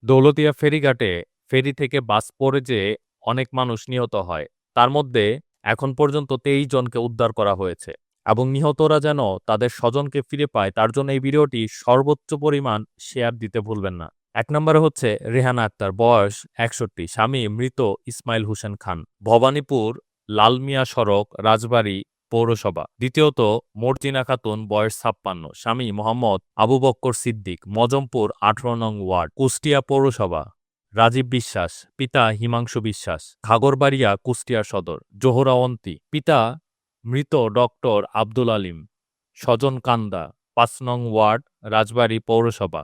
দৌলতদিয়া ফেরিঘাটে ফেরি থেকে বাস পড়ে যেয়ে অনেক মানুষ নিহত হয়। তার মধ্যে এখন পর্যন্ত ২৩ জনকে উদ্ধার করা হয়েছে এবং নিহতরা যেন তাদের স্বজনকে ফিরে পায় তার জন্য এই ভিডিওটি সর্বোচ্চ পরিমাণ শেয়ার দিতে ভুলবেন না। ১ নম্বরে হচ্ছে রেহানা আক্তার, বয়স ৬১, স্বামী মৃত ইসমাইল হোসেন খান, ভবানীপুর লালমিয়া সড়ক, রাজবাড়ী পৌরসভা। দ্বিতীয়ত মর্জিনা খাতুন, বয়স ৫৬, স্বামী মোহাম্মদ আবু বক্কর সিদ্দিক, মজমপুর ১৮ নং ওয়ার্ড, কুষ্টিয়া পৌরসভা। রাজীব বিশ্বাস, পিতা হিমাংশু বিশ্বাস, ঘাগরবাড়িয়া কুষ্টিয়া সদর। জোহরা অন্তি, পিতা মৃত ডক্টর আব্দুল আলিম, স্বজন কান্দা, ৫ নং ওয়ার্ড, রাজবাড়ী পৌরসভা।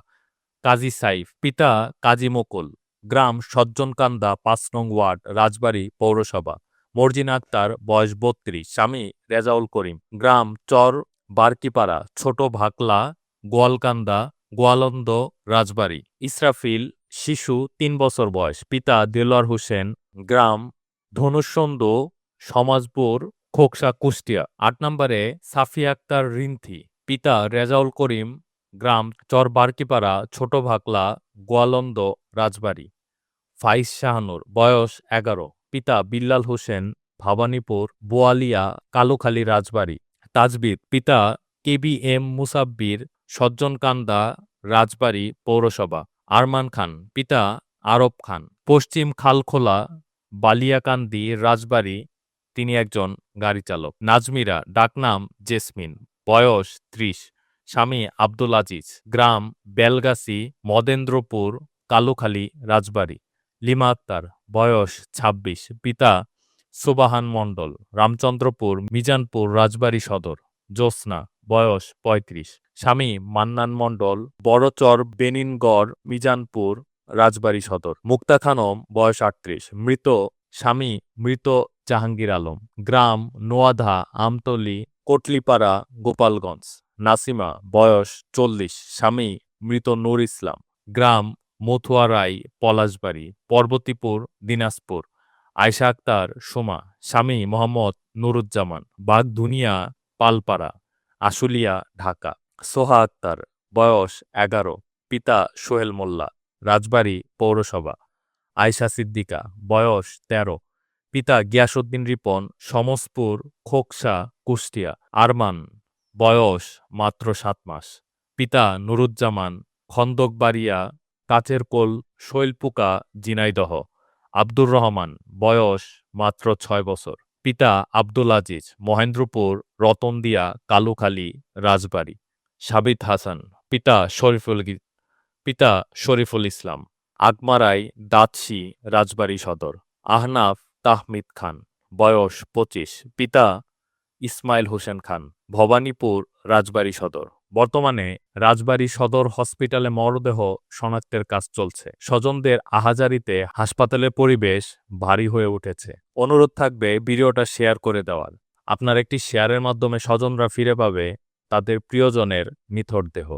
কাজী সাইফ, পিতা কাজী মুকুল, গ্রাম সজ্জনকান্দা, ৫ নং ওয়ার্ড, রাজবাড়ী পৌরসভা। মর্জিনা আক্তার, বয়স ৩২, স্বামী রেজাউল করিম, গ্রাম চর বারকিপাড়া, ছোট ভাকলা, গোয়ালকান্দা, গোয়ালন্দ, রাজবাড়ী। ইসরাফিল, শিশু ৩ বছর বয়স, পিতা দেলোয়ার হোসেন, গ্রাম ধনুষন্দু, সমাজপুর, খোকসা, কুষ্টিয়া। ৮ নম্বরে সাফিয়া আক্তার রিন্থি, পিতা রেজাউল করিম, গ্রাম চর বারকিপাড়া, ছোট ভাকলা, গোয়ালন্দ, রাজবাড়ী। ফাইজ শাহানুর, বয়স ১১, পিতা বিল্লাল হোসেন, ভবানীপুর, বোয়ালিয়া, কালুখালী, রাজবাড়ী। তাজবির, পিতা কেবিএম মুসাব্বির, সজ্জনকান্দা, রাজবাড়ী পৌরসভা। আরমান খান, পিতা আরব খান, পশ্চিম খালখোলা, বালিয়াকান্দি, রাজবাড়ী, তিনি একজন গাড়ি চালক। নাজমিরা, ডাকনাম জেসমিন, বয়স ৩০, স্বামী আব্দুল আজিজ, গ্রাম বেলগাছি, মদেন্দ্রপুর, কালুখালী, রাজবাড়ী। লিমা আক্তার, বয়স ২৬, পিতা সুবাহান মণ্ডল, রামচন্দ্রপুর, মিজানপুর, রাজবাড়ী সদর। জ্যোৎস্না, বয়স ৩৫, স্বামী মান্নান মণ্ডল, বড়চর, বেনিনগড়, মিজানপুর, রাজবাড়ী সদর। মুক্তা খানম, বয়স ৩৮, মৃত, স্বামী মৃত জাহাঙ্গীর আলম, গ্রাম নোয়াধা, আমতলী, কোটলিপাড়া, গোপালগঞ্জ। নাসিমা, বয়স ৪০, স্বামী মৃত নূর ইসলাম, গ্রাম মথুয়ারাই, পলাশবাড়ী, পর্বতীপুর, দিনাজপুর। আয়শা আক্তার সোমা, স্বামী মোহাম্মদ নুরুজ্জামান, বাগধুনিয়া, পালপাড়া, আশুলিয়া, ঢাকা। সোহা আক্তার, বয়স ১১, পিতা সোহেল মোল্লা, রাজবাড়ী পৌরসভা। আয়শা সিদ্দিকা, বয়স ১৩, পিতা গিয়াসউদ্দিন রিপন, সমসপুর, খোকসা, কুষ্টিয়া। আরমান, বয়স মাত্র ৭ মাস, পিতা নুরুজ্জামান, খন্দকবাড়িয়া, কাচেরকোল, শৈলপুকা, ঝিনাইদহ। আব্দুর রহমান, বয়স মাত্র ৬ বছর, পিতা আব্দুল আজিজ, মহেন্দ্রপুর, রতনদিয়া, কালুখালী, রাজবাড়ী। সাবিত হাসান, পিতা শরীফুল ইসলাম, আগমারাই, দাঁতশি, রাজবাড়ী সদর। আহনাফ তাহমিদ খান, বয়স ২৫, পিতা ইসমাইল হোসেন খান, ভবানীপুর, রাজবাড়ী সদর। বর্তমানে রাজবাড়ী সদর হসপিটালে মরদেহ শনাক্তের কাজ চলছে। স্বজনদের আহাজারিতে হাসপাতালের পরিবেশ ভারী হয়ে উঠেছে। অনুরোধ থাকবে ভিডিওটা শেয়ার করে দেওয়ার। আপনার একটি শেয়ারের মাধ্যমে স্বজনরা ফিরে পাবে তাদের প্রিয়জনের নিথর দেহ।